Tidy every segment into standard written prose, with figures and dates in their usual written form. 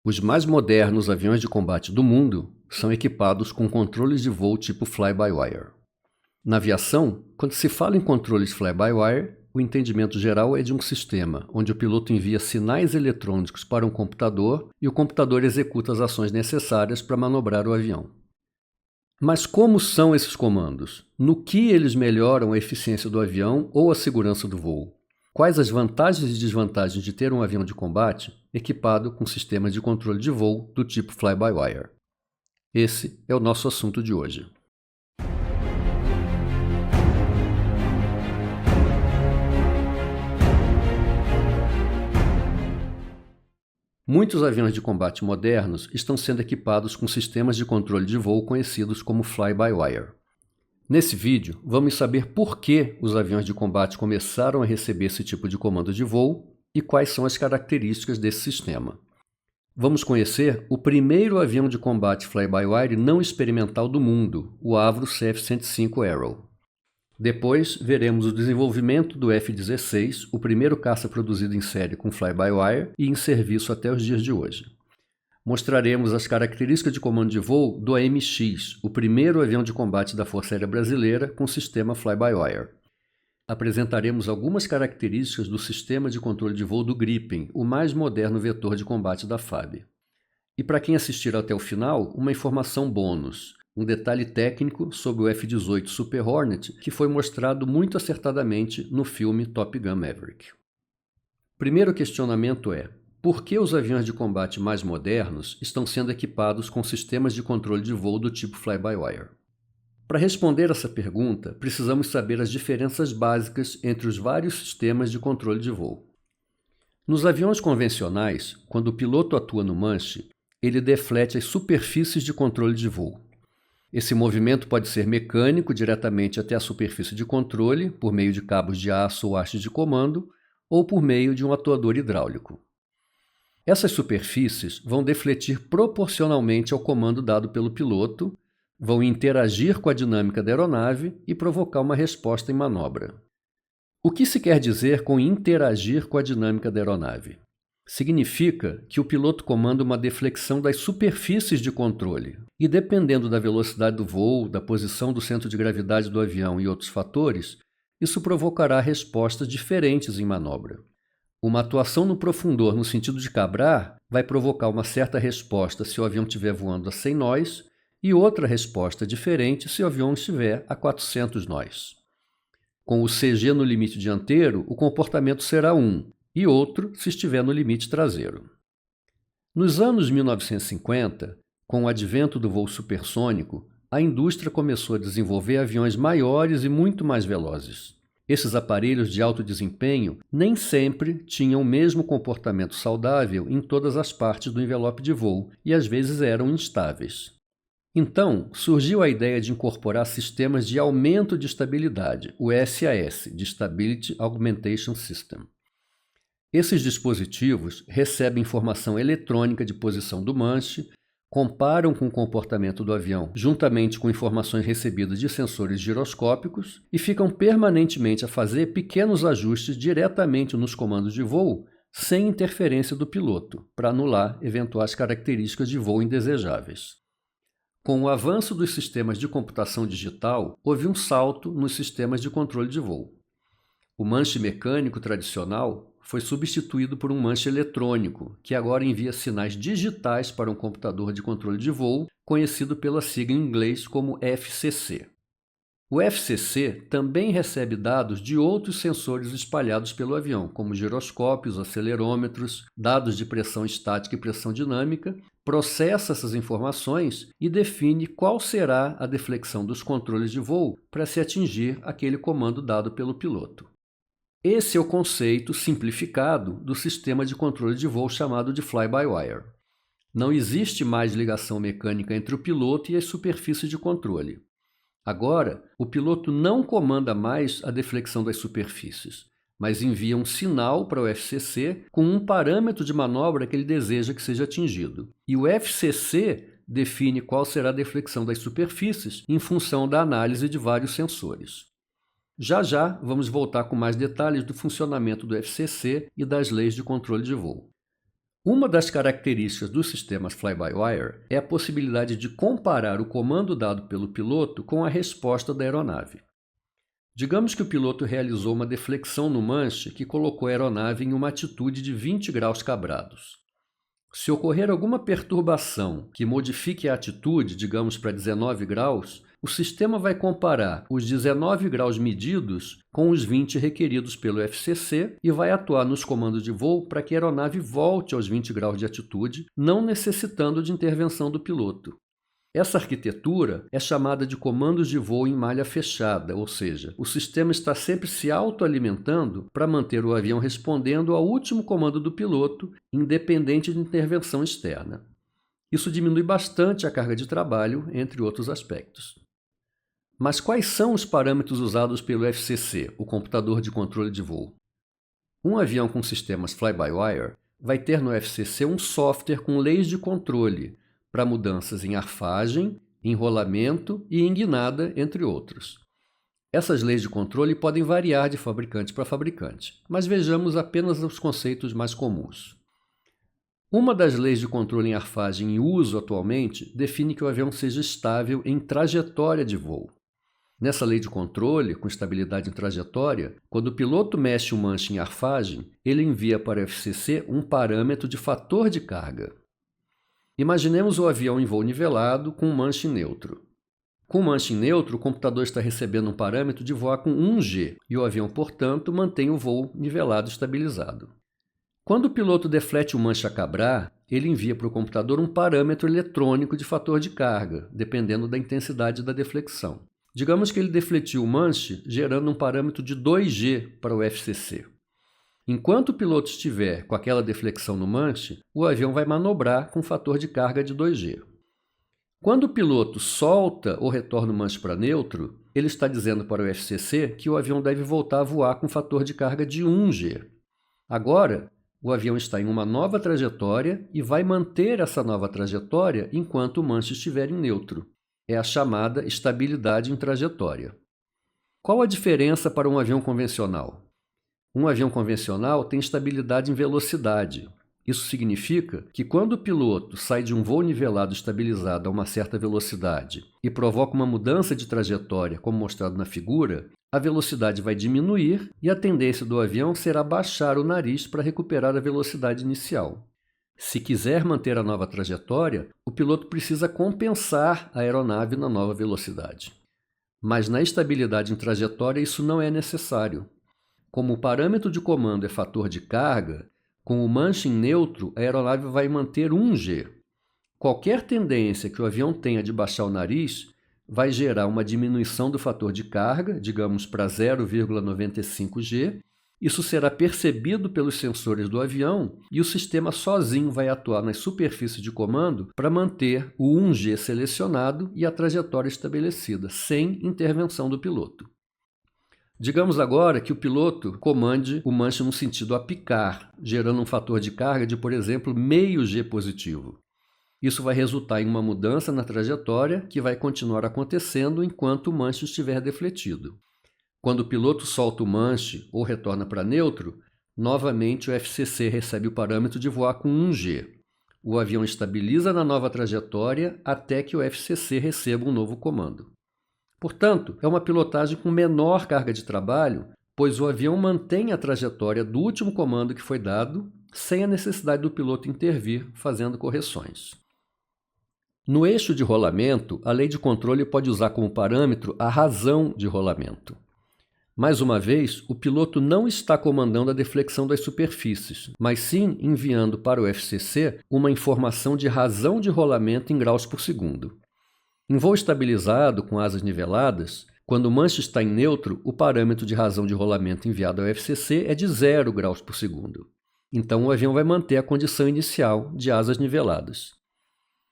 Os mais modernos aviões de combate do mundo são equipados com controles de voo tipo fly-by-wire. Na aviação, quando se fala em controles fly-by-wire, o entendimento geral é de um sistema onde o piloto envia sinais eletrônicos para um computador e o computador executa as ações necessárias para manobrar o avião. Mas como são esses comandos? No que eles melhoram a eficiência do avião ou a segurança do voo? Quais as vantagens e desvantagens de ter um avião de combate equipado com sistemas de controle de voo do tipo fly-by-wire? Esse é o nosso assunto de hoje. Muitos aviões de combate modernos estão sendo equipados com sistemas de controle de voo conhecidos como fly-by-wire. Nesse vídeo, vamos saber por que os aviões de combate começaram a receber esse tipo de comando de voo e quais são as características desse sistema. Vamos conhecer o primeiro avião de combate fly-by-wire não experimental do mundo, o Avro CF-105 Arrow. Depois, veremos o desenvolvimento do F-16, o primeiro caça produzido em série com fly-by-wire e em serviço até os dias de hoje. Mostraremos as características de comando de voo do AMX, o primeiro avião de combate da Força Aérea Brasileira com sistema fly-by-wire. Apresentaremos algumas características do sistema de controle de voo do Gripen, o mais moderno vetor de combate da FAB. E para quem assistir até o final, uma informação bônus, um detalhe técnico sobre o F-18 Super Hornet que foi mostrado muito acertadamente no filme Top Gun Maverick. Primeiro questionamento é: por que os aviões de combate mais modernos estão sendo equipados com sistemas de controle de voo do tipo fly-by-wire? Para responder essa pergunta, precisamos saber as diferenças básicas entre os vários sistemas de controle de voo. Nos aviões convencionais, quando o piloto atua no manche, ele deflete as superfícies de controle de voo. Esse movimento pode ser mecânico diretamente até a superfície de controle, por meio de cabos de aço ou hastes de comando, ou por meio de um atuador hidráulico. Essas superfícies vão defletir proporcionalmente ao comando dado pelo piloto, vão interagir com a dinâmica da aeronave e provocar uma resposta em manobra. O que se quer dizer com interagir com a dinâmica da aeronave? Significa que o piloto comanda uma deflexão das superfícies de controle e, dependendo da velocidade do voo, da posição do centro de gravidade do avião e outros fatores, isso provocará respostas diferentes em manobra. Uma atuação no profundor no sentido de cabrar vai provocar uma certa resposta se o avião estiver voando a 100 nós e outra resposta diferente se o avião estiver a 400 nós. Com o CG no limite dianteiro, o comportamento será um, e outro se estiver no limite traseiro. Nos anos 1950, com o advento do voo supersônico, a indústria começou a desenvolver aviões maiores e muito mais velozes. Esses aparelhos de alto desempenho nem sempre tinham o mesmo comportamento saudável em todas as partes do envelope de voo e às vezes eram instáveis. Então, surgiu a ideia de incorporar sistemas de aumento de estabilidade, o SAS, de Stability Augmentation System. Esses dispositivos recebem informação eletrônica de posição do manche, comparam com o comportamento do avião juntamente com informações recebidas de sensores giroscópicos e ficam permanentemente a fazer pequenos ajustes diretamente nos comandos de voo, sem interferência do piloto, para anular eventuais características de voo indesejáveis. Com o avanço dos sistemas de computação digital, houve um salto nos sistemas de controle de voo. O manche mecânico tradicional foi substituído por um manche eletrônico, que agora envia sinais digitais para um computador de controle de voo, conhecido pela sigla em inglês como FCC. O FCC também recebe dados de outros sensores espalhados pelo avião, como giroscópios, acelerômetros, dados de pressão estática e pressão dinâmica, processa essas informações e define qual será a deflexão dos controles de voo para se atingir aquele comando dado pelo piloto. Esse é o conceito simplificado do sistema de controle de voo chamado de fly-by-wire. Não existe mais ligação mecânica entre o piloto e as superfícies de controle. Agora, o piloto não comanda mais a deflexão das superfícies, mas envia um sinal para o FCC com um parâmetro de manobra que ele deseja que seja atingido. E o FCC define qual será a deflexão das superfícies em função da análise de vários sensores. Já já vamos voltar com mais detalhes do funcionamento do FCC e das leis de controle de voo. Uma das características dos sistemas fly-by-wire é a possibilidade de comparar o comando dado pelo piloto com a resposta da aeronave. Digamos que o piloto realizou uma deflexão no manche que colocou a aeronave em uma altitude de 20 graus quebrados. Se ocorrer alguma perturbação que modifique a altitude, digamos para 19 graus, o sistema vai comparar os 19 graus medidos com os 20 requeridos pelo FCC e vai atuar nos comandos de voo para que a aeronave volte aos 20 graus de altitude, não necessitando de intervenção do piloto. Essa arquitetura é chamada de comandos de voo em malha fechada, ou seja, o sistema está sempre se autoalimentando para manter o avião respondendo ao último comando do piloto, independente de intervenção externa. Isso diminui bastante a carga de trabalho, entre outros aspectos. Mas quais são os parâmetros usados pelo FCC, o computador de controle de voo? Um avião com sistemas fly-by-wire vai ter no FCC um software com leis de controle, para mudanças em arfagem, enrolamento e em guinada, entre outros. Essas leis de controle podem variar de fabricante para fabricante, mas vejamos apenas os conceitos mais comuns. Uma das leis de controle em arfagem em uso atualmente define que o avião seja estável em trajetória de voo. Nessa lei de controle, com estabilidade em trajetória, quando o piloto mexe o manche em arfagem, ele envia para o FCC um parâmetro de fator de carga. Imaginemos o avião em voo nivelado com um manche neutro. Com o manche neutro, o computador está recebendo um parâmetro de voar com 1G e o avião, portanto, mantém o voo nivelado estabilizado. Quando o piloto deflete o manche a cabrar, ele envia para o computador um parâmetro eletrônico de fator de carga, dependendo da intensidade da deflexão. Digamos que ele defletiu o manche, gerando um parâmetro de 2G para o FCC. Enquanto o piloto estiver com aquela deflexão no manche, o avião vai manobrar com fator de carga de 2G. Quando o piloto solta ou retorna o manche para neutro, ele está dizendo para o FCC que o avião deve voltar a voar com fator de carga de 1G. Agora, o avião está em uma nova trajetória e vai manter essa nova trajetória enquanto o manche estiver em neutro. É a chamada estabilidade em trajetória. Qual a diferença para um avião convencional? Um avião convencional tem estabilidade em velocidade. Isso significa que quando o piloto sai de um voo nivelado estabilizado a uma certa velocidade e provoca uma mudança de trajetória, como mostrado na figura, a velocidade vai diminuir e a tendência do avião será baixar o nariz para recuperar a velocidade inicial. Se quiser manter a nova trajetória, o piloto precisa compensar a aeronave na nova velocidade. Mas na estabilidade em trajetória isso não é necessário. Como o parâmetro de comando é fator de carga, com o manche em neutro, a aeronave vai manter 1G. Qualquer tendência que o avião tenha de baixar o nariz vai gerar uma diminuição do fator de carga, digamos para 0,95G. Isso será percebido pelos sensores do avião e o sistema sozinho vai atuar nas superfícies de comando para manter o 1G selecionado e a trajetória estabelecida, sem intervenção do piloto. Digamos agora que o piloto comande o manche no sentido apicar, gerando um fator de carga de, por exemplo, meio G positivo. Isso vai resultar em uma mudança na trajetória que vai continuar acontecendo enquanto o manche estiver defletido. Quando o piloto solta o manche ou retorna para neutro, novamente o FCC recebe o parâmetro de voar com 1G. O avião estabiliza na nova trajetória até que o FCC receba um novo comando. Portanto, é uma pilotagem com menor carga de trabalho, pois o avião mantém a trajetória do último comando que foi dado, sem a necessidade do piloto intervir fazendo correções. No eixo de rolamento, a lei de controle pode usar como parâmetro a razão de rolamento. Mais uma vez, o piloto não está comandando a deflexão das superfícies, mas sim enviando para o FCC uma informação de razão de rolamento em graus por segundo. Em voo estabilizado com asas niveladas, quando o manche está em neutro, o parâmetro de razão de rolamento enviado ao FCC é de 0 graus por segundo. Então o avião vai manter a condição inicial de asas niveladas.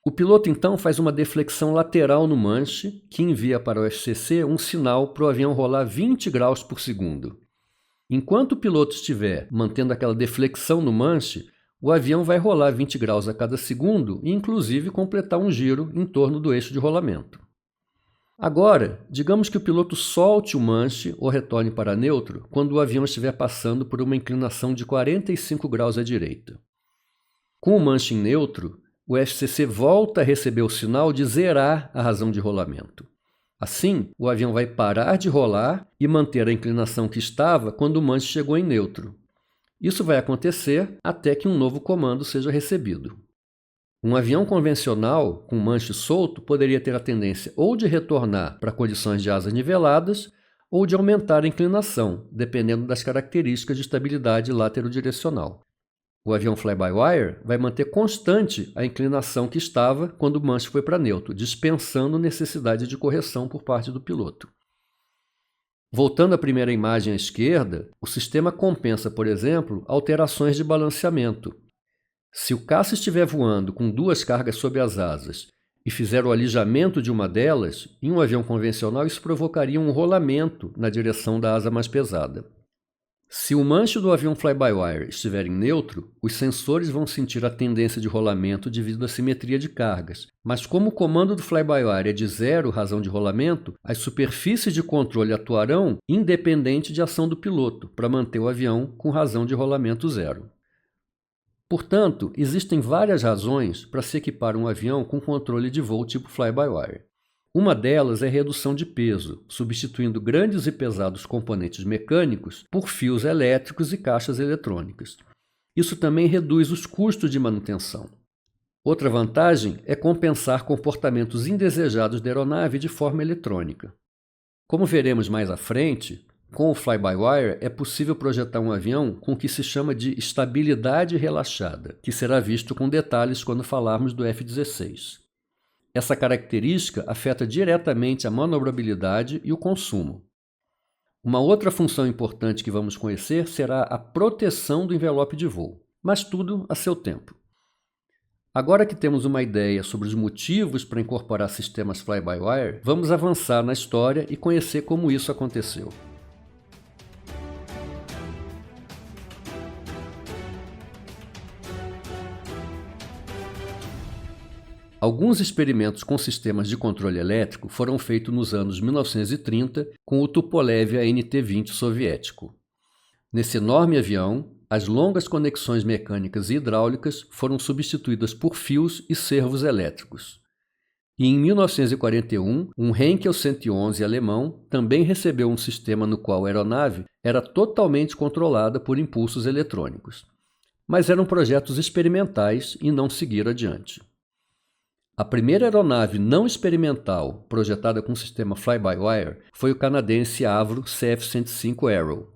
O piloto então faz uma deflexão lateral no manche, que envia para o FCC um sinal para o avião rolar 20 graus por segundo. Enquanto o piloto estiver mantendo aquela deflexão no manche, o avião vai rolar 20 graus a cada segundo e, inclusive, completar um giro em torno do eixo de rolamento. Agora, digamos que o piloto solte o manche ou retorne para neutro quando o avião estiver passando por uma inclinação de 45 graus à direita. Com o manche em neutro, o FCC volta a receber o sinal de zerar a razão de rolamento. Assim, o avião vai parar de rolar e manter a inclinação que estava quando o manche chegou em neutro. Isso vai acontecer até que um novo comando seja recebido. Um avião convencional com manche solto poderia ter a tendência ou de retornar para condições de asas niveladas ou de aumentar a inclinação, dependendo das características de estabilidade laterodirecional. O avião fly-by-wire vai manter constante a inclinação que estava quando o manche foi para neutro, dispensando necessidade de correção por parte do piloto. Voltando à primeira imagem à esquerda, o sistema compensa, por exemplo, alterações de balanceamento. Se o caça estiver voando com duas cargas sob as asas e fizer o alijamento de uma delas, em um avião convencional isso provocaria um rolamento na direção da asa mais pesada. Se o manche do avião fly-by-wire estiver em neutro, os sensores vão sentir a tendência de rolamento devido à simetria de cargas. Mas como o comando do fly-by-wire é de zero razão de rolamento, as superfícies de controle atuarão independente de ação do piloto, para manter o avião com razão de rolamento zero. Portanto, existem várias razões para se equipar um avião com controle de voo tipo fly-by-wire. Uma delas é redução de peso, substituindo grandes e pesados componentes mecânicos por fios elétricos e caixas eletrônicas. Isso também reduz os custos de manutenção. Outra vantagem é compensar comportamentos indesejados da aeronave de forma eletrônica. Como veremos mais à frente, com o fly-by-wire é possível projetar um avião com o que se chama de estabilidade relaxada, que será visto com detalhes quando falarmos do F-16. Essa característica afeta diretamente a manobrabilidade e o consumo. Uma outra função importante que vamos conhecer será a proteção do envelope de voo, mas tudo a seu tempo. Agora que temos uma ideia sobre os motivos para incorporar sistemas fly-by-wire, vamos avançar na história e conhecer como isso aconteceu. Alguns experimentos com sistemas de controle elétrico foram feitos nos anos 1930 com o Tupolev AN-T-20 soviético. Nesse enorme avião, as longas conexões mecânicas e hidráulicas foram substituídas por fios e servos elétricos. E em 1941, um Heinkel 111 alemão também recebeu um sistema no qual a aeronave era totalmente controlada por impulsos eletrônicos. Mas eram projetos experimentais e não seguiram adiante. A primeira aeronave não experimental projetada com sistema fly-by-wire foi o canadense Avro CF-105 Arrow.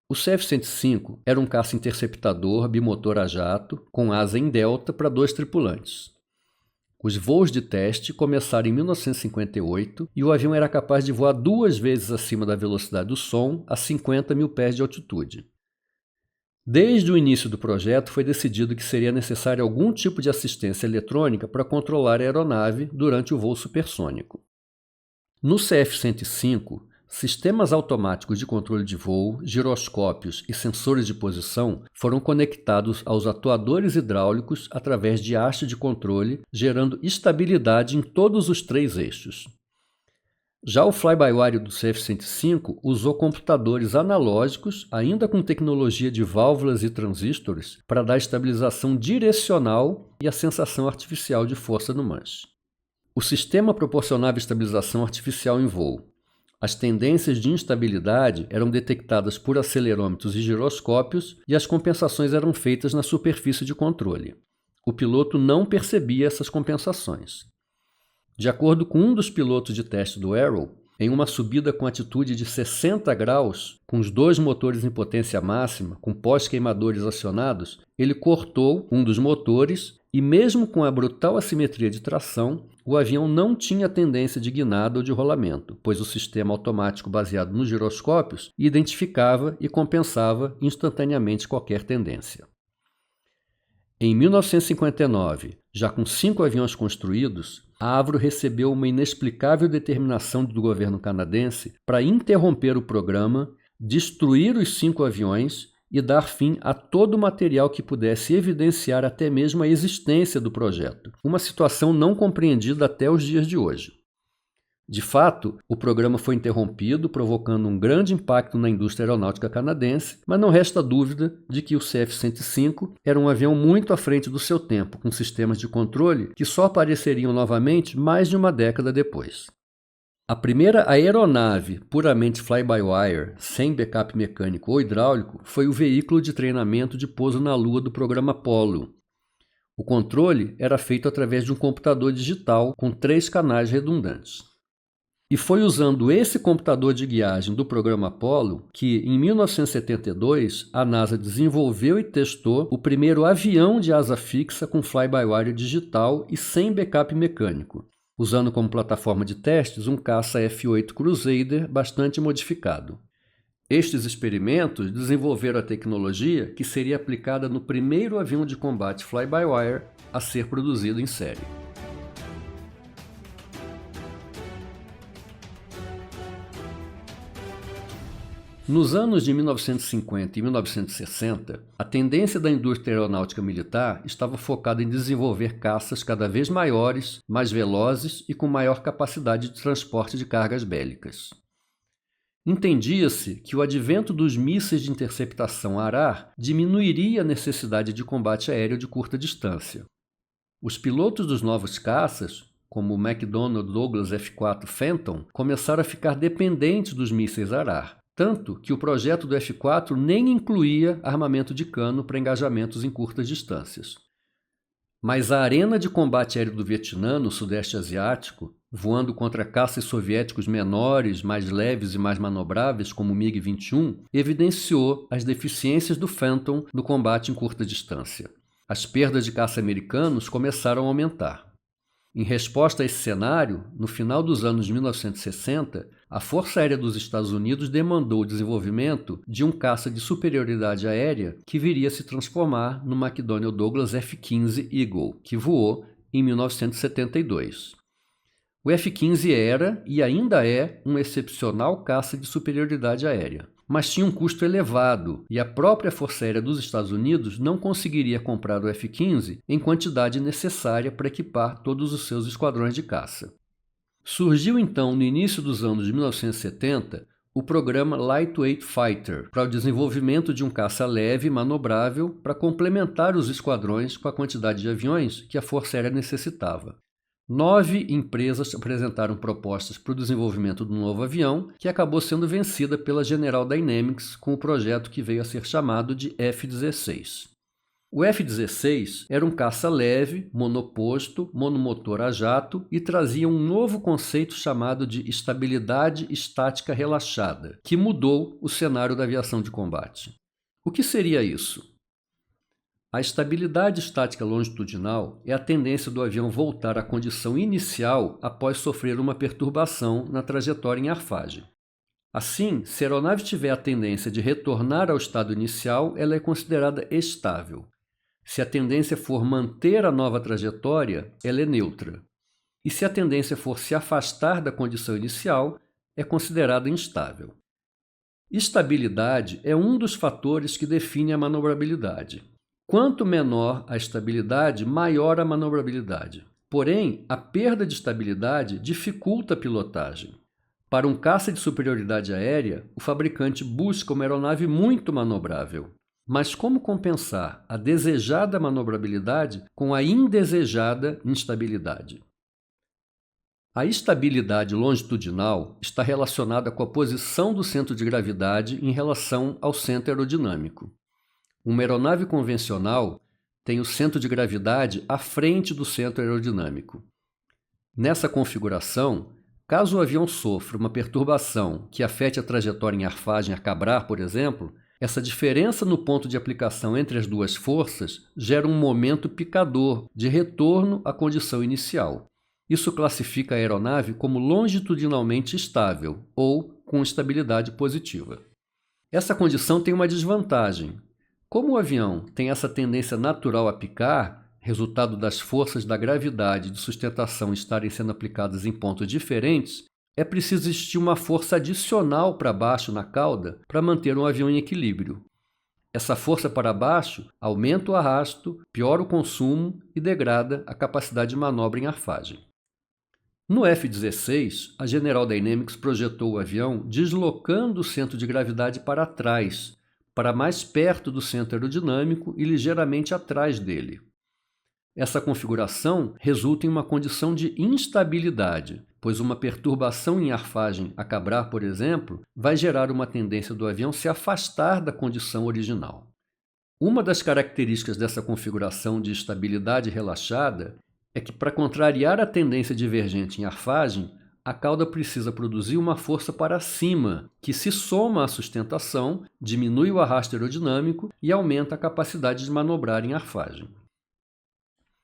O CF-105 era um caça interceptador bimotor a jato com asa em delta para 2 tripulantes. Os voos de teste começaram em 1958 e o avião era capaz de voar 2 vezes acima da velocidade do som a 50 mil pés de altitude. Desde o início do projeto foi decidido que seria necessário algum tipo de assistência eletrônica para controlar a aeronave durante o voo supersônico. No CF-105, sistemas automáticos de controle de voo, giroscópios e sensores de posição foram conectados aos atuadores hidráulicos através de haste de controle, gerando estabilidade em todos os 3 eixos. Já o fly-by-wire do CF-105 usou computadores analógicos, ainda com tecnologia de válvulas e transistores, para dar estabilização direcional e a sensação artificial de força no manche. O sistema proporcionava estabilização artificial em voo. As tendências de instabilidade eram detectadas por acelerômetros e giroscópios e as compensações eram feitas na superfície de controle. O piloto não percebia essas compensações. De acordo com um dos pilotos de teste do Arrow, em uma subida com atitude de 60 graus, com os 2 motores em potência máxima, com pós-queimadores acionados, ele cortou um dos motores e, mesmo com a brutal assimetria de tração, o avião não tinha tendência de guinada ou de rolamento, pois o sistema automático baseado nos giroscópios identificava e compensava instantaneamente qualquer tendência. Em 1959, já com 5 aviões construídos, a Avro recebeu uma inexplicável determinação do governo canadense para interromper o programa, destruir os 5 aviões e dar fim a todo o material que pudesse evidenciar até mesmo a existência do projeto, uma situação não compreendida até os dias de hoje. De fato, o programa foi interrompido, provocando um grande impacto na indústria aeronáutica canadense, mas não resta dúvida de que o CF-105 era um avião muito à frente do seu tempo, com sistemas de controle que só apareceriam novamente mais de uma década depois. A primeira aeronave puramente fly-by-wire, sem backup mecânico ou hidráulico, foi o veículo de treinamento de pouso na Lua do programa Apollo. O controle era feito através de um computador digital com 3 canais redundantes. E foi usando esse computador de guiagem do programa Apollo que, em 1972, a NASA desenvolveu e testou o primeiro avião de asa fixa com fly-by-wire digital e sem backup mecânico, usando como plataforma de testes um caça F-8 Crusader bastante modificado. Estes experimentos desenvolveram a tecnologia que seria aplicada no primeiro avião de combate fly-by-wire a ser produzido em série. Nos anos de 1950 e 1960, a tendência da indústria aeronáutica militar estava focada em desenvolver caças cada vez maiores, mais velozes e com maior capacidade de transporte de cargas bélicas. Entendia-se que o advento dos mísseis de interceptação ar-ar diminuiria a necessidade de combate aéreo de curta distância. Os pilotos dos novos caças, como o McDonnell Douglas F-4 Phantom, começaram a ficar dependentes dos mísseis ar-ar, tanto que o projeto do F-4 nem incluía armamento de cano para engajamentos em curtas distâncias. Mas a arena de combate aéreo do Vietnã, no Sudeste Asiático, voando contra caças soviéticos menores, mais leves e mais manobráveis, como o MiG-21, evidenciou as deficiências do Phantom no combate em curta distância. As perdas de caça americanos começaram a aumentar. Em resposta a esse cenário, no final dos anos de 1960, a Força Aérea dos Estados Unidos demandou o desenvolvimento de um caça de superioridade aérea que viria a se transformar no McDonnell Douglas F-15 Eagle, que voou em 1972. O F-15 era e ainda é um excepcional caça de superioridade aérea, mas tinha um custo elevado e a própria Força Aérea dos Estados Unidos não conseguiria comprar o F-15 em quantidade necessária para equipar todos os seus esquadrões de caça. Surgiu então, no início dos anos de 1970, o programa Lightweight Fighter para o desenvolvimento de um caça leve e manobrável para complementar os esquadrões com a quantidade de aviões que a Força Aérea necessitava. 9 empresas apresentaram propostas para o desenvolvimento do novo avião, que acabou sendo vencida pela General Dynamics com o projeto que veio a ser chamado de F-16. O F-16 era um caça leve, monoposto, monomotor a jato e trazia um novo conceito chamado de estabilidade estática relaxada, que mudou o cenário da aviação de combate. O que seria isso? A estabilidade estática longitudinal é a tendência do avião voltar à condição inicial após sofrer uma perturbação na trajetória em arfagem. Assim, se a aeronave tiver a tendência de retornar ao estado inicial, ela é considerada estável. Se a tendência for manter a nova trajetória, ela é neutra. E se a tendência for se afastar da condição inicial, é considerada instável. Estabilidade é um dos fatores que define a manobrabilidade. Quanto menor a estabilidade, maior a manobrabilidade. Porém, a perda de estabilidade dificulta a pilotagem. Para um caça de superioridade aérea, o fabricante busca uma aeronave muito manobrável. Mas como compensar a desejada manobrabilidade com a indesejada instabilidade? A estabilidade longitudinal está relacionada com a posição do centro de gravidade em relação ao centro aerodinâmico. Uma aeronave convencional tem o centro de gravidade à frente do centro aerodinâmico. Nessa configuração, caso o avião sofra uma perturbação que afete a trajetória em arfagem a cabrar, por exemplo, essa diferença no ponto de aplicação entre as duas forças gera um momento picador de retorno à condição inicial. Isso classifica a aeronave como longitudinalmente estável ou com estabilidade positiva. Essa condição tem uma desvantagem. Como o avião tem essa tendência natural a picar, resultado das forças da gravidade e de sustentação estarem sendo aplicadas em pontos diferentes, é preciso existir uma força adicional para baixo na cauda para manter um avião em equilíbrio. Essa força para baixo aumenta o arrasto, piora o consumo e degrada a capacidade de manobra em arfagem. No F-16, a General Dynamics projetou o avião deslocando o centro de gravidade para trás, para mais perto do centro aerodinâmico e ligeiramente atrás dele. Essa configuração resulta em uma condição de instabilidade, pois uma perturbação em arfagem a cabrar, por exemplo, vai gerar uma tendência do avião se afastar da condição original. Uma das características dessa configuração de estabilidade relaxada é que, para contrariar a tendência divergente em arfagem, a cauda precisa produzir uma força para cima, que se soma à sustentação, diminui o arrasto aerodinâmico e aumenta a capacidade de manobrar em arfagem.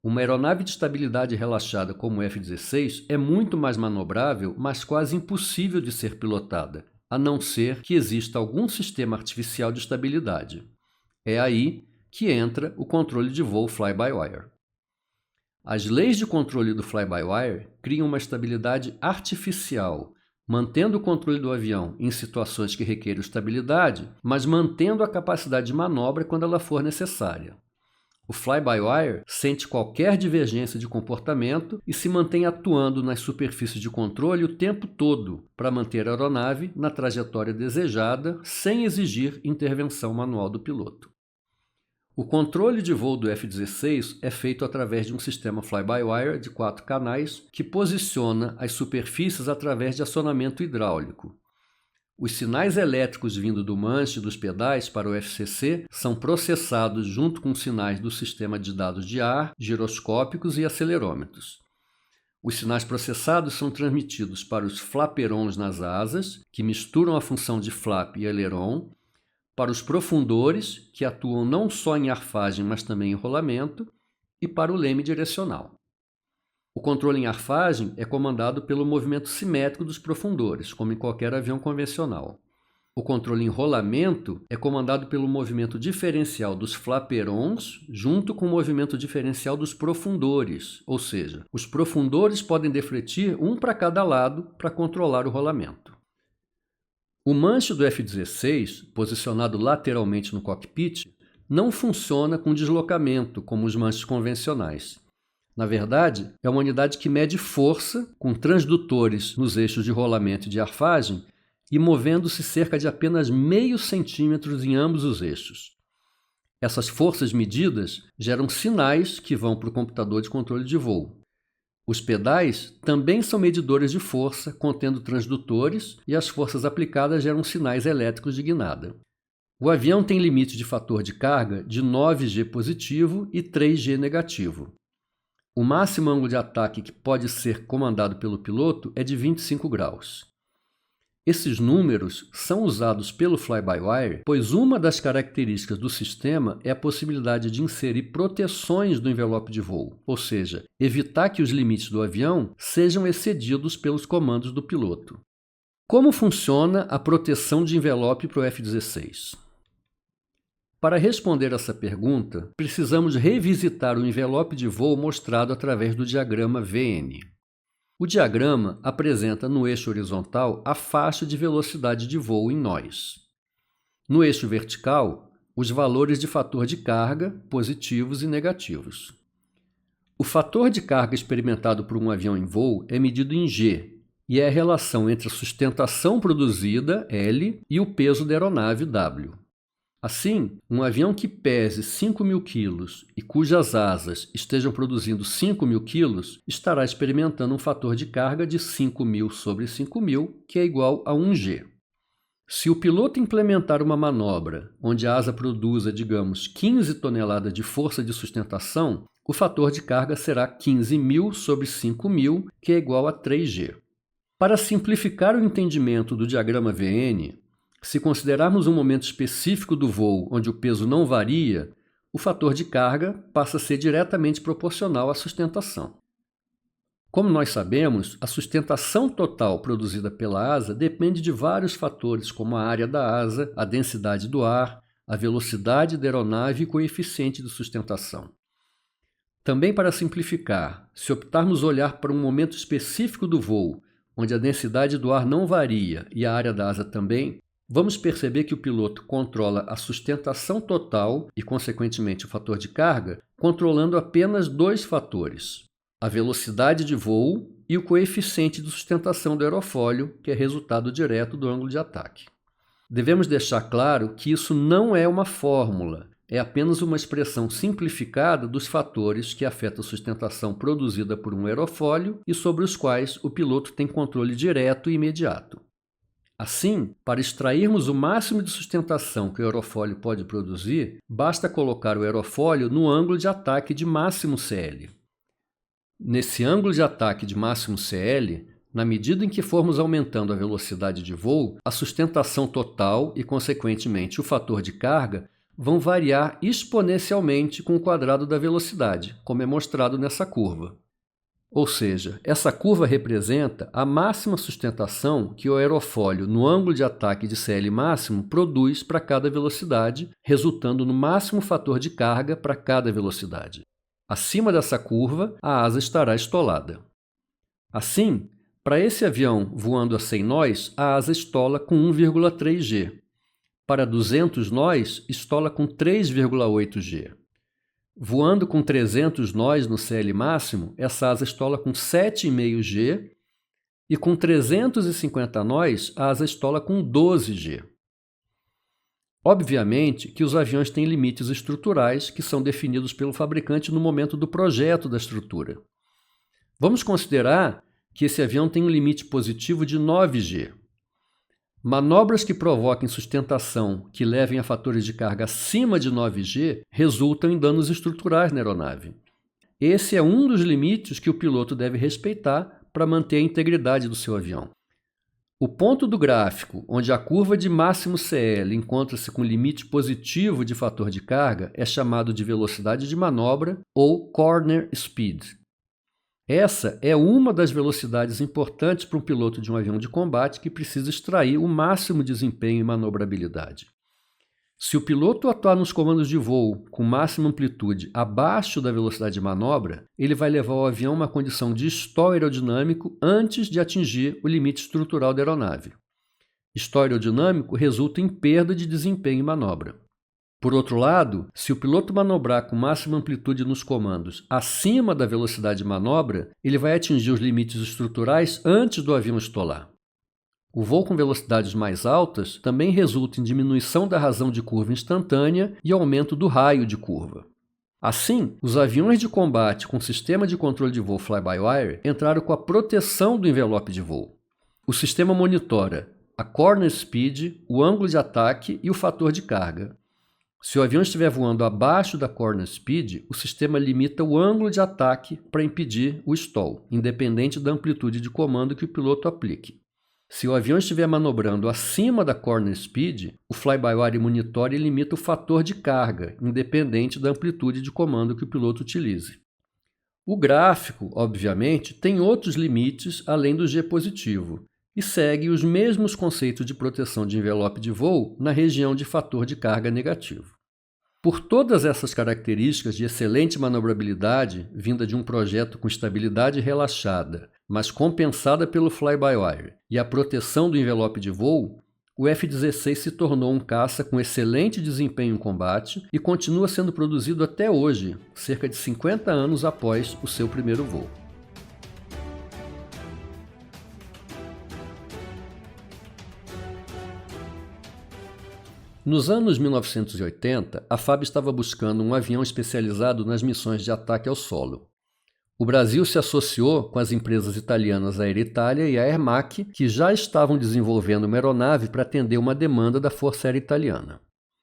Uma aeronave de estabilidade relaxada como o F-16 é muito mais manobrável, mas quase impossível de ser pilotada, a não ser que exista algum sistema artificial de estabilidade. É aí que entra o controle de voo fly-by-wire. As leis de controle do fly-by-wire criam uma estabilidade artificial, mantendo o controle do avião em situações que requerem estabilidade, mas mantendo a capacidade de manobra quando ela for necessária. O fly-by-wire sente qualquer divergência de comportamento e se mantém atuando nas superfícies de controle o tempo todo para manter a aeronave na trajetória desejada sem exigir intervenção manual do piloto. O controle de voo do F-16 é feito através de um sistema fly-by-wire de 4 canais que posiciona as superfícies através de acionamento hidráulico. Os sinais elétricos vindo do manche dos pedais para o FCC são processados junto com sinais do sistema de dados de ar, giroscópicos e acelerômetros. Os sinais processados são transmitidos para os flaperons nas asas, que misturam a função de flap e aileron, para os profundores, que atuam não só em arfagem, mas também em rolamento, e para o leme direcional. O controle em arfagem é comandado pelo movimento simétrico dos profundores, como em qualquer avião convencional. O controle em rolamento é comandado pelo movimento diferencial dos flaperons junto com o movimento diferencial dos profundores, ou seja, os profundores podem defletir um para cada lado para controlar o rolamento. O manche do F-16, posicionado lateralmente no cockpit, não funciona com deslocamento como os manches convencionais. Na verdade, é uma unidade que mede força com transdutores nos eixos de rolamento e de arfagem e movendo-se cerca de apenas meio centímetro em ambos os eixos. Essas forças medidas geram sinais que vão para o computador de controle de voo. Os pedais também são medidores de força, contendo transdutores, e as forças aplicadas geram sinais elétricos de guinada. O avião tem limite de fator de carga de 9G positivo e 3G negativo. O máximo ângulo de ataque que pode ser comandado pelo piloto é de 25 graus. Esses números são usados pelo fly-by-wire, pois uma das características do sistema é a possibilidade de inserir proteções no envelope de voo, ou seja, evitar que os limites do avião sejam excedidos pelos comandos do piloto. Como funciona a proteção de envelope para o F-16? Para responder essa pergunta, precisamos revisitar o envelope de voo mostrado através do diagrama VN. O diagrama apresenta no eixo horizontal a faixa de velocidade de voo em nós. No eixo vertical, os valores de fator de carga, positivos e negativos. O fator de carga experimentado por um avião em voo é medido em G, e é a relação entre a sustentação produzida, L, e o peso da aeronave, W. Assim, um avião que pese 5.000 kg e cujas asas estejam produzindo 5.000 kg estará experimentando um fator de carga de 5.000 sobre 5.000, que é igual a 1G. Se o piloto implementar uma manobra onde a asa produza, digamos, 15 toneladas de força de sustentação, o fator de carga será 15.000 sobre 5.000, que é igual a 3G. Para simplificar o entendimento do diagrama VN, se considerarmos um momento específico do voo onde o peso não varia, o fator de carga passa a ser diretamente proporcional à sustentação. Como nós sabemos, a sustentação total produzida pela asa depende de vários fatores, como a área da asa, a densidade do ar, a velocidade da aeronave e o coeficiente de sustentação. Também, para simplificar, se optarmos olhar para um momento específico do voo, onde a densidade do ar não varia e a área da asa também, vamos perceber que o piloto controla a sustentação total e, consequentemente, o fator de carga, controlando apenas dois fatores, a velocidade de voo e o coeficiente de sustentação do aerofólio, que é resultado direto do ângulo de ataque. Devemos deixar claro que isso não é uma fórmula, é apenas uma expressão simplificada dos fatores que afetam a sustentação produzida por um aerofólio e sobre os quais o piloto tem controle direto e imediato. Assim, para extrairmos o máximo de sustentação que o aerofólio pode produzir, basta colocar o aerofólio no ângulo de ataque de máximo CL. Nesse ângulo de ataque de máximo CL, na medida em que formos aumentando a velocidade de voo, a sustentação total e, consequentemente, o fator de carga vão variar exponencialmente com o quadrado da velocidade, como é mostrado nessa curva. Ou seja, essa curva representa a máxima sustentação que o aerofólio no ângulo de ataque de CL máximo produz para cada velocidade, resultando no máximo fator de carga para cada velocidade. Acima dessa curva, a asa estará estolada. Assim, para esse avião voando a 100 nós, a asa estola com 1,3 G. Para 200 nós, estola com 3,8 G. Voando com 300 nós no CL máximo, essa asa estola com 7,5 G e com 350 nós, a asa estola com 12 G. Obviamente que os aviões têm limites estruturais que são definidos pelo fabricante no momento do projeto da estrutura. Vamos considerar que esse avião tem um limite positivo de 9G. Manobras que provoquem sustentação que levem a fatores de carga acima de 9G resultam em danos estruturais na aeronave. Esse é um dos limites que o piloto deve respeitar para manter a integridade do seu avião. O ponto do gráfico, onde a curva de máximo CL encontra-se com limite positivo de fator de carga, é chamado de velocidade de manobra ou corner speed. Essa é uma das velocidades importantes para um piloto de um avião de combate que precisa extrair o máximo desempenho e manobrabilidade. Se o piloto atuar nos comandos de voo com máxima amplitude abaixo da velocidade de manobra, ele vai levar o avião a uma condição de stall aerodinâmico antes de atingir o limite estrutural da aeronave. Stall aerodinâmico resulta em perda de desempenho em manobra. Por outro lado, se o piloto manobrar com máxima amplitude nos comandos acima da velocidade de manobra, ele vai atingir os limites estruturais antes do avião estolar. O voo com velocidades mais altas também resulta em diminuição da razão de curva instantânea e aumento do raio de curva. Assim, os aviões de combate com sistema de controle de voo fly-by-wire entraram com a proteção do envelope de voo. O sistema monitora a corner speed, o ângulo de ataque e o fator de carga. Se o avião estiver voando abaixo da corner speed, o sistema limita o ângulo de ataque para impedir o stall, independente da amplitude de comando que o piloto aplique. Se o avião estiver manobrando acima da corner speed, o fly-by-wire monitora e limita o fator de carga, independente da amplitude de comando que o piloto utilize. O gráfico, obviamente, tem outros limites além do G positivo e segue os mesmos conceitos de proteção de envelope de voo na região de fator de carga negativo. Por todas essas características de excelente manobrabilidade, vinda de um projeto com estabilidade relaxada, mas compensada pelo fly-by-wire, e a proteção do envelope de voo, o F-16 se tornou um caça com excelente desempenho em combate e continua sendo produzido até hoje, cerca de 50 anos após o seu primeiro voo. Nos anos 1980, a FAB estava buscando um avião especializado nas missões de ataque ao solo. O Brasil se associou com as empresas italianas Air Italia e a Aermac, que já estavam desenvolvendo uma aeronave para atender uma demanda da Força Aérea Italiana.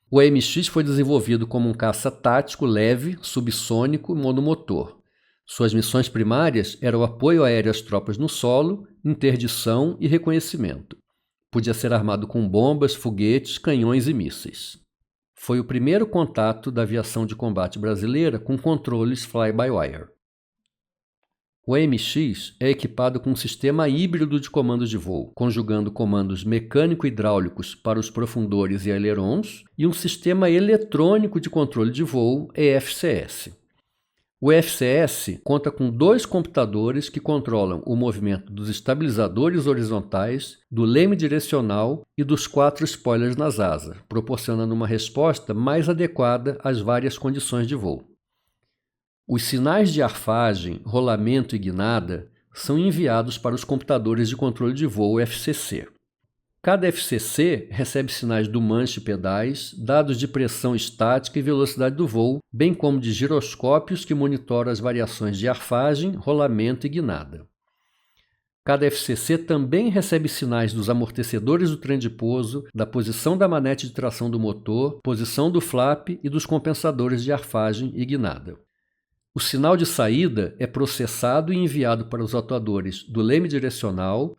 O AMX foi desenvolvido como um caça tático leve, subsônico e monomotor. Suas missões primárias eram o apoio aéreo às tropas no solo, interdição e reconhecimento. Podia ser armado com bombas, foguetes, canhões e mísseis. Foi o primeiro contato da aviação de combate brasileira com controles fly-by-wire. O AMX é equipado com um sistema híbrido de comandos de voo, conjugando comandos mecânico-hidráulicos para os profundores e ailerons e um sistema eletrônico de controle de voo, EFCS. O EFCS conta com 2 computadores que controlam o movimento dos estabilizadores horizontais, do leme direcional e dos 4 spoilers nas asas, proporcionando uma resposta mais adequada às várias condições de voo. Os sinais de arfagem, rolamento e guinada são enviados para os computadores de controle de voo FCC. Cada FCC recebe sinais do manche e pedais, dados de pressão estática e velocidade do voo, bem como de giroscópios que monitoram as variações de arfagem, rolamento e guinada. Cada FCC também recebe sinais dos amortecedores do trem de pouso, da posição da manete de tração do motor, posição do flap e dos compensadores de arfagem e guinada. O sinal de saída é processado e enviado para os atuadores do leme direcional,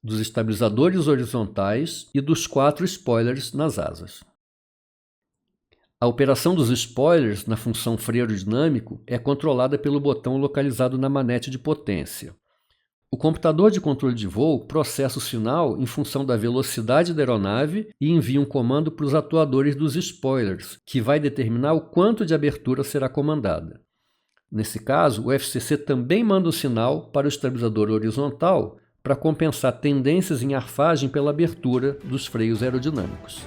dos estabilizadores horizontais e dos 4 spoilers nas asas. A operação dos spoilers na função freio aerodinâmico é controlada pelo botão localizado na manete de potência. O computador de controle de voo processa o sinal em função da velocidade da aeronave e envia um comando para os atuadores dos spoilers, que vai determinar o quanto de abertura será comandada. Nesse caso, o FCC também manda um sinal para o estabilizador horizontal para compensar tendências em arfagem pela abertura dos freios aerodinâmicos.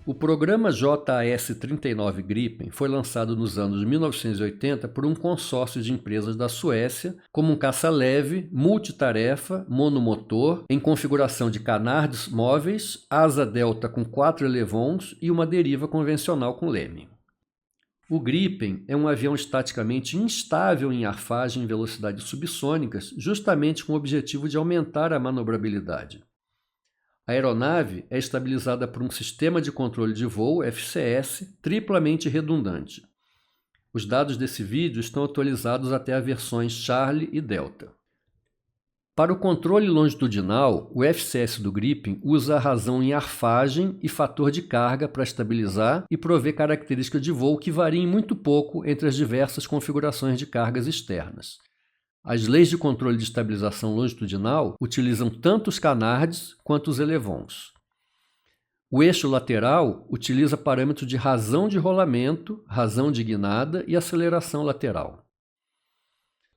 O programa JAS-39 Gripen foi lançado nos anos 1980 por um consórcio de empresas da Suécia como um caça leve, multitarefa, monomotor, em configuração de canards móveis, asa delta com 4 elevons e uma deriva convencional com leme. O Gripen é um avião estaticamente instável em arfagem em velocidades subsônicas, justamente com o objetivo de aumentar a manobrabilidade. A aeronave é estabilizada por um sistema de controle de voo, FCS, triplamente redundante. Os dados desse vídeo estão atualizados até as versões Charlie e Delta. Para o controle longitudinal, o FCS do Gripen usa a razão em arfagem e fator de carga para estabilizar e prover características de voo que variem muito pouco entre as diversas configurações de cargas externas. As leis de controle de estabilização longitudinal utilizam tanto os canards quanto os elevons. O eixo lateral utiliza parâmetros de razão de rolamento, razão de guinada e aceleração lateral.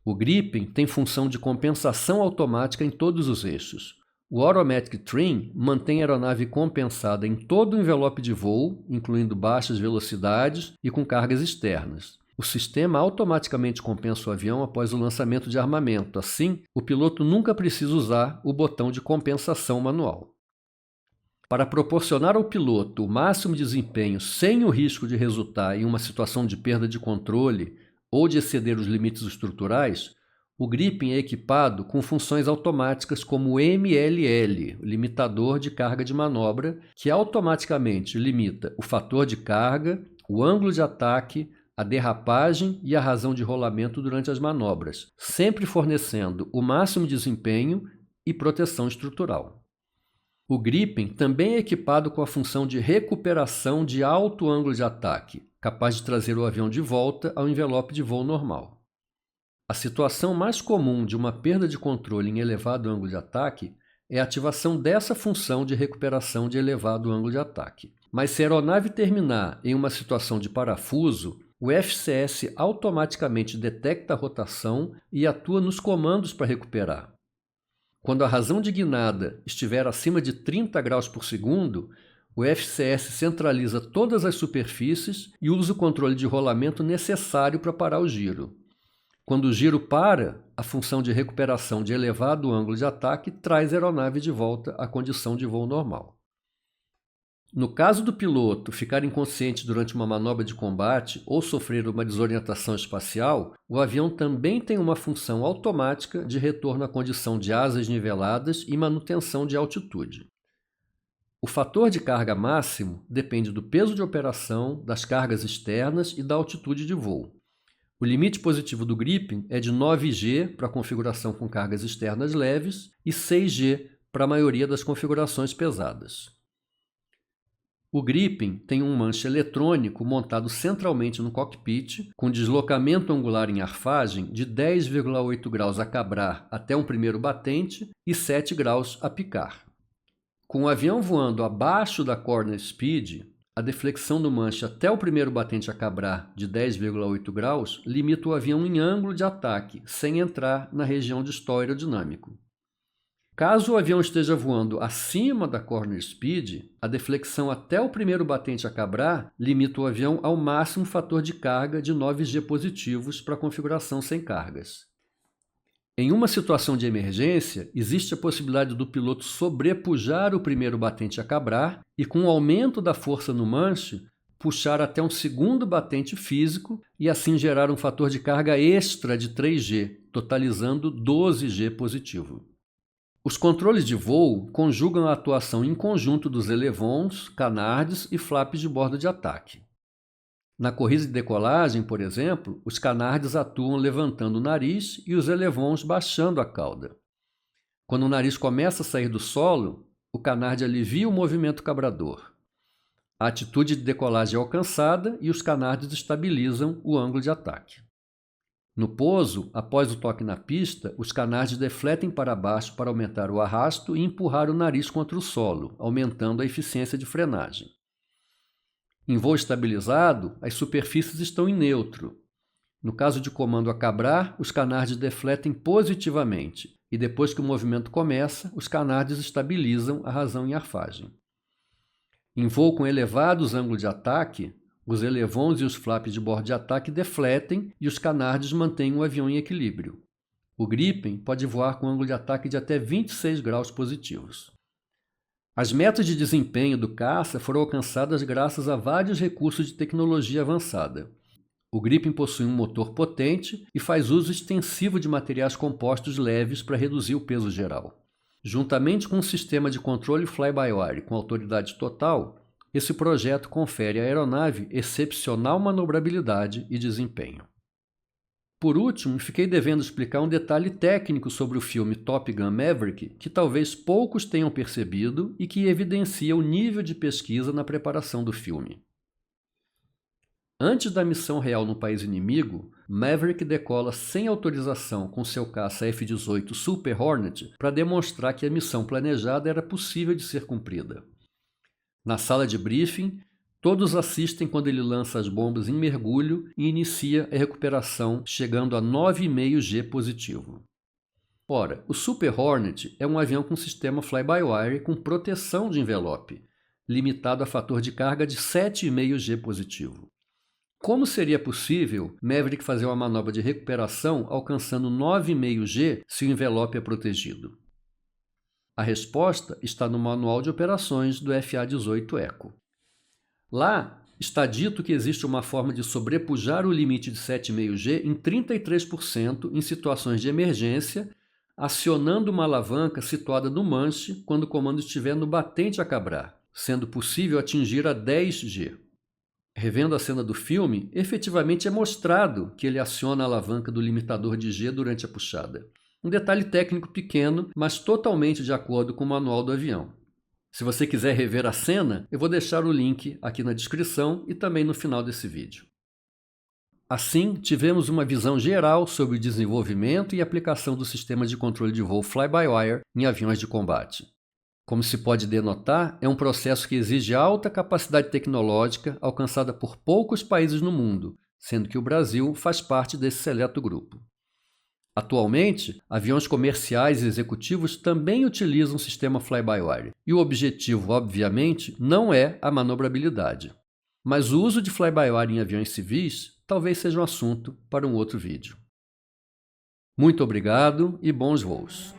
O Gripen tem função de compensação automática em todos os eixos. O Automatic Trim mantém a aeronave compensada em todo o envelope de voo, incluindo baixas velocidades e com cargas externas. O sistema automaticamente compensa o avião após o lançamento de armamento. Assim, o piloto nunca precisa usar o botão de compensação manual. Para proporcionar ao piloto o máximo desempenho sem o risco de resultar em uma situação de perda de controle ou de exceder os limites estruturais, o Gripen é equipado com funções automáticas como o MLL, o limitador de carga de manobra, que automaticamente limita o fator de carga, o ângulo de ataque, a derrapagem e a razão de rolamento durante as manobras, sempre fornecendo o máximo desempenho e proteção estrutural. O Gripen também é equipado com a função de recuperação de alto ângulo de ataque, capaz de trazer o avião de volta ao envelope de voo normal. A situação mais comum de uma perda de controle em elevado ângulo de ataque é a ativação dessa função de recuperação de elevado ângulo de ataque. Mas se a aeronave terminar em uma situação de parafuso, o FCS automaticamente detecta a rotação e atua nos comandos para recuperar. Quando a razão de guinada estiver acima de 30 graus por segundo, o FCS centraliza todas as superfícies e usa o controle de rolamento necessário para parar o giro. Quando o giro para, a função de recuperação de elevado ângulo de ataque traz a aeronave de volta à condição de voo normal. No caso do piloto ficar inconsciente durante uma manobra de combate ou sofrer uma desorientação espacial, o avião também tem uma função automática de retorno à condição de asas niveladas e manutenção de altitude. O fator de carga máximo depende do peso de operação, das cargas externas e da altitude de voo. O limite positivo do Gripen é de 9G para a configuração com cargas externas leves e 6G para a maioria das configurações pesadas. O Gripen tem um manche eletrônico montado centralmente no cockpit, com deslocamento angular em arfagem de 10,8 graus a cabrar até um primeiro batente e 7 graus a picar. Com o avião voando abaixo da corner speed, a deflexão do manche até o primeiro batente a cabrar de 10,8 graus limita o avião em ângulo de ataque, sem entrar na região de stall aerodinâmico. Caso o avião esteja voando acima da corner speed, a deflexão até o primeiro batente a cabrar limita o avião ao máximo fator de carga de 9G positivos para a configuração sem cargas. Em uma situação de emergência, existe a possibilidade do piloto sobrepujar o primeiro batente a cabrar e, com o aumento da força no manche, puxar até um segundo batente físico e assim gerar um fator de carga extra de 3G, totalizando 12G positivo. Os controles de voo conjugam a atuação em conjunto dos elevons, canards e flaps de bordo de ataque. Na corrida de decolagem, por exemplo, os canards atuam levantando o nariz e os elevons baixando a cauda. Quando o nariz começa a sair do solo, o canard alivia o movimento cabrador. A atitude de decolagem é alcançada e os canards estabilizam o ângulo de ataque. No pouso, após o toque na pista, os canards defletem para baixo para aumentar o arrasto e empurrar o nariz contra o solo, aumentando a eficiência de frenagem. Em voo estabilizado, as superfícies estão em neutro. No caso de comando a cabrar, os canards defletem positivamente e depois que o movimento começa, os canards estabilizam a razão em arfagem. Em voo com elevados ângulos de ataque, os elevons e os flaps de bordo de ataque defletem e os canards mantêm o avião em equilíbrio. O Gripen pode voar com ângulo de ataque de até 26 graus positivos. As metas de desempenho do caça foram alcançadas graças a vários recursos de tecnologia avançada. O Gripen possui um motor potente e faz uso extensivo de materiais compostos leves para reduzir o peso geral. Juntamente com um sistema de controle fly-by-wire com autoridade total, esse projeto confere à aeronave excepcional manobrabilidade e desempenho. Por último, fiquei devendo explicar um detalhe técnico sobre o filme Top Gun Maverick que talvez poucos tenham percebido e que evidencia o nível de pesquisa na preparação do filme. Antes da missão real no país inimigo, Maverick decola sem autorização com seu caça F-18 Super Hornet para demonstrar que a missão planejada era possível de ser cumprida. Na sala de briefing, todos assistem quando ele lança as bombas em mergulho e inicia a recuperação, chegando a 9,5G positivo. Ora, o Super Hornet é um avião com sistema fly-by-wire com proteção de envelope, limitado a fator de carga de 7,5G positivo. Como seria possível Maverick fazer uma manobra de recuperação alcançando 9,5G se o envelope é protegido? A resposta está no Manual de Operações do FA-18 Eco. Lá está dito que existe uma forma de sobrepujar o limite de 7,5G em 33% em situações de emergência, acionando uma alavanca situada no manche quando o comando estiver no batente a cabrar, sendo possível atingir a 10G. Revendo a cena do filme, efetivamente é mostrado que ele aciona a alavanca do limitador de G durante a puxada. Um detalhe técnico pequeno, mas totalmente de acordo com o manual do avião. Se você quiser rever a cena, eu vou deixar o link aqui na descrição e também no final desse vídeo. Assim, tivemos uma visão geral sobre o desenvolvimento e aplicação do sistema de controle de voo fly-by-wire em aviões de combate. Como se pode denotar, é um processo que exige alta capacidade tecnológica alcançada por poucos países no mundo, sendo que o Brasil faz parte desse seleto grupo. Atualmente, aviões comerciais e executivos também utilizam o sistema fly-by-wire, e o objetivo, obviamente, não é a manobrabilidade. Mas o uso de fly-by-wire em aviões civis talvez seja um assunto para um outro vídeo. Muito obrigado e bons voos!